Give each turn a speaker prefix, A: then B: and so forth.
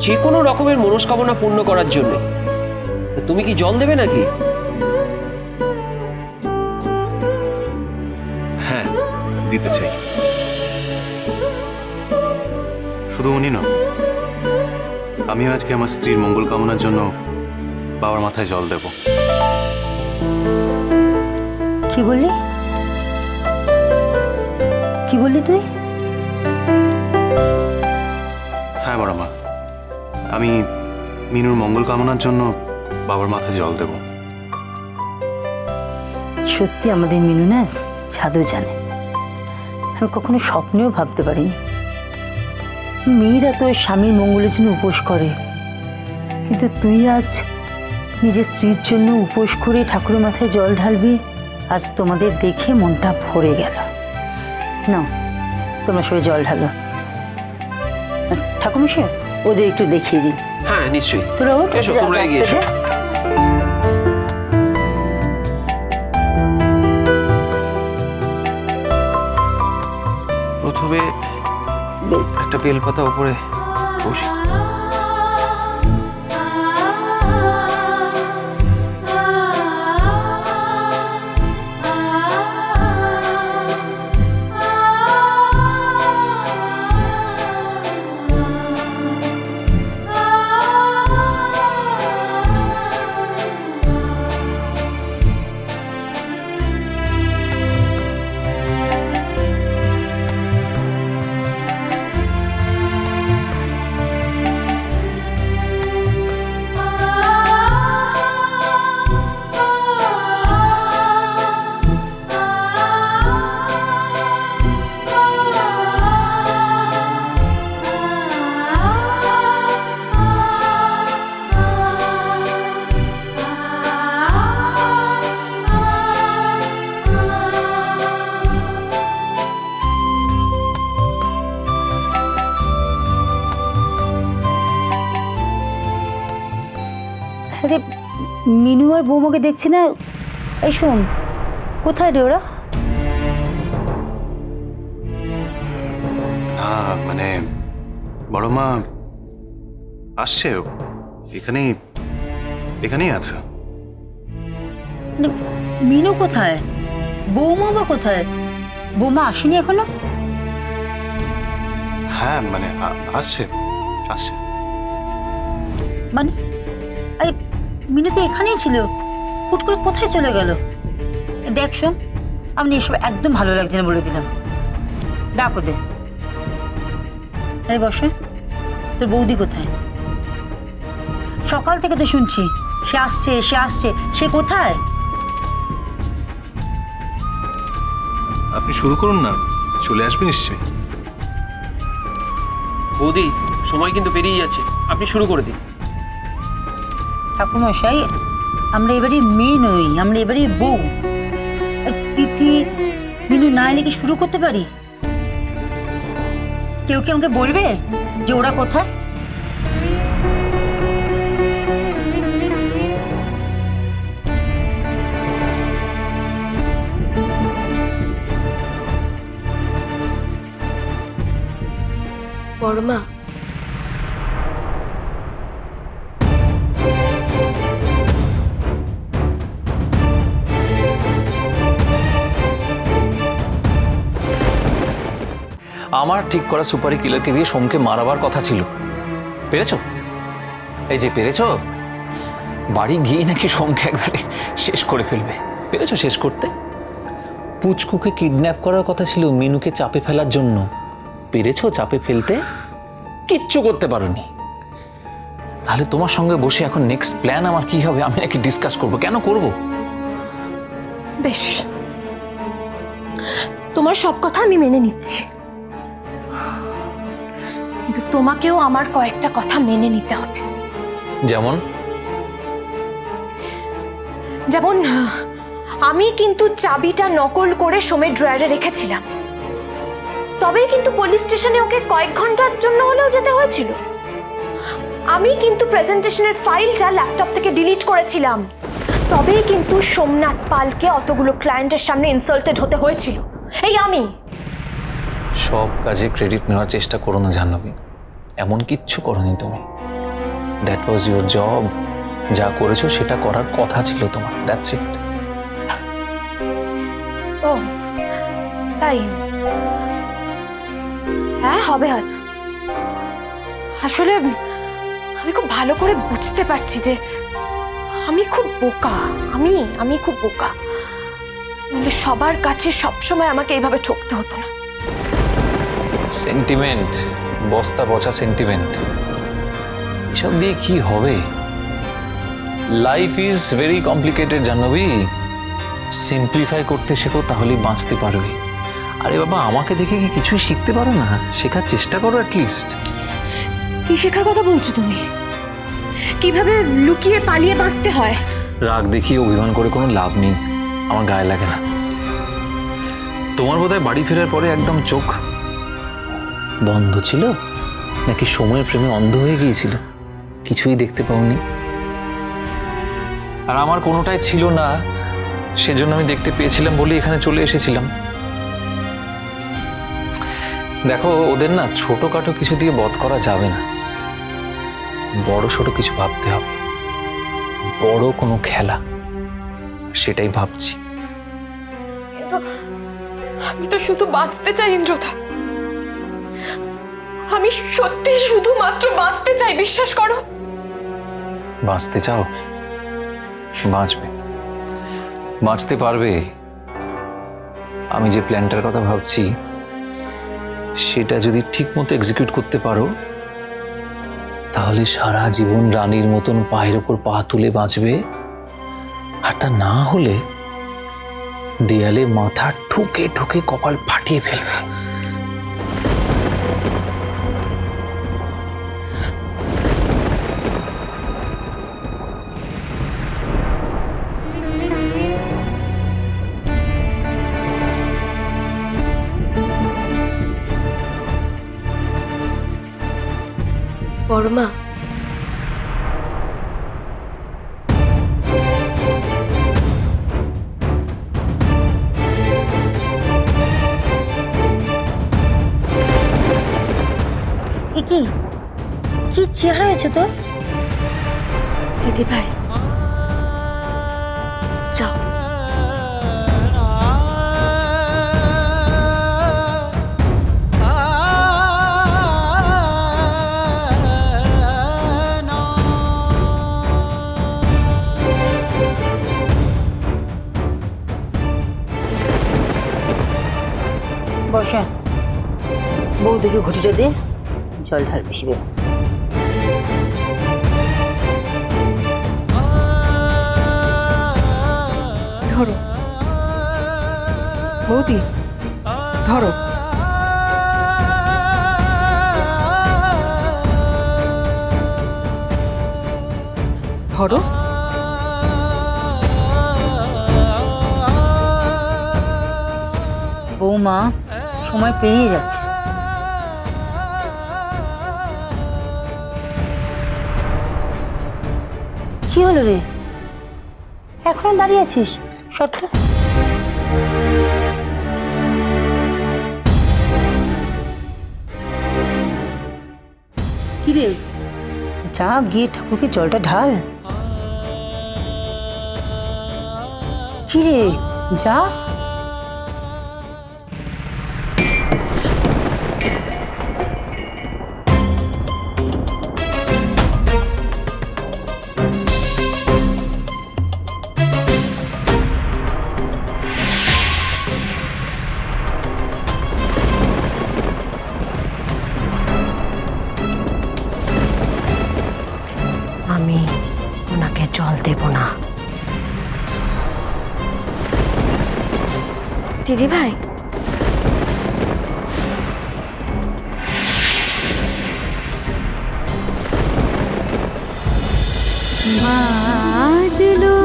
A: যে কোনো রকমের মনস্কামনা পূর্ণ করার জন্য। তুমি কি জল দেবে নাকি?
B: হ্যাঁ, দিতে চাই। শুধু উনি নন, আমিও আজকে আমার স্ত্রীর মঙ্গল কামনার জন্য বাবার মাথায় জল দেব।
C: কি বললি? কি বললি তুই?
B: হ্যাঁ বড় মা, আমি মিনুর মঙ্গল কামনার জন্য বাবার মাথায় জল দেব।
C: সত্যি আমাদের মিনু না জাদু জানে। আমি কখনো স্বপ্নেও ভাবতে পারিনি মেয়েরা তো স্বামীর মঙ্গলের জন্য উপোস করে, কিন্তু তুই আজ নিজের স্ত্রীর জন্য উপোস করে ঠাকুরের মাথায় জল ঢালবি। আজ তোমাদের দেখে মনটা ভরে গেল। না, তোমরা সবাই জল ঢালো। ঠাকুরমশাই, ওদের একটু দেখিয়ে দিন।
A: হ্যাঁ নিশ্চয়ই,
C: তোরা ওঠ,
A: এসো, তোমরা এগিয়ে এসো। প্রথমে একটা বেলপাতা উপরে বসি।
C: আরে মিনু আর বৌমাকে দেখছি না। এই শোন, কোথায় রে ওরা?
B: মানে বড় মা আসছে, এখানেই এখানেই আছে।
C: মানে মিনু কোথায়? বৌমা বা কোথায়? বৌমা আসেনি এখনো?
B: হ্যাঁ মানে আসছে আসছে।
C: মানে আরে মিনু তো এখানেই ছিল, হুট করে কোথায় চলে গেল? দেখ শোন, আমি এসব একদম ভালো লাগছে না বলে দিলাম। ডাক ওদের। আরে বসে, তোর বৌদি কোথায়? সকাল থেকে তো শুনছি সে আসছে সে আসছে, সে কোথায়?
B: আপনি শুরু করুন না, চলে আসবে নিশ্চয়ই।
A: বৌদি, সময় কিন্তু পেরিয়ে যাচ্ছে, আপনি শুরু করে দিন।
C: ঠাকুরমশাই, আমরা এবারে মেয়ে নই, আমরা এবারে বউ। আর তিথি মিনু না এলে কি শুরু করতে পারি? কেউ কি আমাকে বলবে যে ওরা কোথায়?
D: বড়মা,
E: আমার ঠিক করা সুপারি কিলারকে দিয়ে সোমকে মারাবার কথা ছিল। পেরেছো? এই যে পেরেছো, বাড়ি গিয়ে নাকি সোমকে একবারে শেষ করে ফেলবে। পেরেছো শেষ করতে? পুচকুকে কিডন্যাপ করার কথা ছিল মিনুকে চাপে ফেলার জন্য। পেরেছো চাপে ফেলতে? কিচ্ছু করতে পারোনি। তাহলে তোমার সঙ্গে বসে এখন নেক্সট প্ল্যান আমার কি হবে আমি নাকি ডিসকাস করবো। কেন করব?
D: বেশ, তোমার সব কথা আমি মেনে নিচ্ছি, কিন্তু তোমাকেও আমার কয়েকটা কথা মেনে নিতে হবে।
E: যেমন?
D: যেমন আমি কিন্তু চাবিটা নকল করে সোমের ড্রয়ারে রেখেছিলাম, তবেই কিন্তু পুলিশ স্টেশনে ওকে কয়েক ঘন্টার জন্য হলেও যেতে হয়েছিল। আমি কিন্তু প্রেজেন্টেশনের ফাইলটা ল্যাপটপ থেকে ডিলিট করেছিলাম, তবেই কিন্তু সোমনাথ পালকে অতগুলো ক্লায়েন্টের সামনে ইনসাল্টেড হতে হয়েছিল। এই আমি
E: সব কাজে ক্রেডিট নেওয়ার চেষ্টা করো না জাহ্নবী, এমন কিচ্ছু করোনি তুমি। That was your job. যা করেছো সেটা করার কথা ছিল তোমার, দ্যাটস ইট।
D: ও তাই? হ্যাঁ, হবে হয়তো। আসলে আমি খুব ভালো করে বুঝতে পারছি যে আমি খুব বোকা। আমি খুব বোকা। নইলে সবার কাছে সবসময় আমাকে এইভাবে ঠকতে হতো না।
E: সেন্টিমেন্ট, বস্তা পচা সেন্টিমেন্ট, এসব দিয়ে কি হবে? Life is very complicated Jahnavi. Simplify করতে শেখো, তাহলেই বাঁচতে পারবে। আরে বাবা, আমাকে দেখে কি কিছুই শিখতে পারো না? শেখার চেষ্টা করো অ্যাটলিস্ট।
D: কি শেখার কথা বলছো তুমি? কিভাবে লুকিয়ে পালিয়ে বাঁচতে হয়?
E: রাগ দেখিয়ে অভিমান করে কোনো লাভ নেই, আমার গায়ে লাগে না। তোমার বোধহয় বাড়ি ফেরার পরে একদম চোখ বন্ধ ছিল, নাকি সময়ের প্রেমে অন্ধ হয়ে গিয়েছিল, কিছুই দেখতে পাওনি? আর আমার কোনোটাই ছিল না, সেজন্য আমি দেখতে পেয়েছিলাম বলে এখানে চলে এসেছিলাম। দেখো, ওদের না ছোটখাটো কিছু দিয়ে বধ করা যাবে না, বড় ছোট কিছু ভাবতে হবে, বড় কোনো খেলা, সেটাই ভাবছি।
D: কিন্তু আমি তো শুধু বাঁচতে চাই ইন্দ্রদা। আমি সত্যি শুধুমাত্র বাঁচতে চাই, বিশ্বাস করো।
E: বাঁচতে চাও? বাঁচবে, বাঁচতে পারবে। আমি যে প্ল্যানটার কথা ভাবছি সেটা যদি ঠিক মতো এক্সিকিউট করতে পারো, তাহলে সারা জীবন রানীর মতন পায়ের ওপর পা তুলে বাঁচবে। আর তা না হলে দেয়ালে মাথা ঠুকে ঠুকে কপাল ফাটিয়ে ফেলবে।
D: বড়মা,
C: কি কি চেহারা হয়েছে তো?
D: দিদি ভাই যাও।
C: বসে বৌদিকে ঘটিটা দে, জল ঢাল পিসবে।
F: ধরো বৌদি, ধরো। ধরো।
C: বৌমা, সময় পেরিয়ে যাচ্ছে। কি হলো রে, এখনো দাঁড়িয়ে আছিস? শর্ত কি রে? যা গিয়ে ঠাকুরকে জলটা ঢাল। কি রে, যা।
D: আমি ওনাকে জল দেব না। দিদি ভাই,
G: বাজলো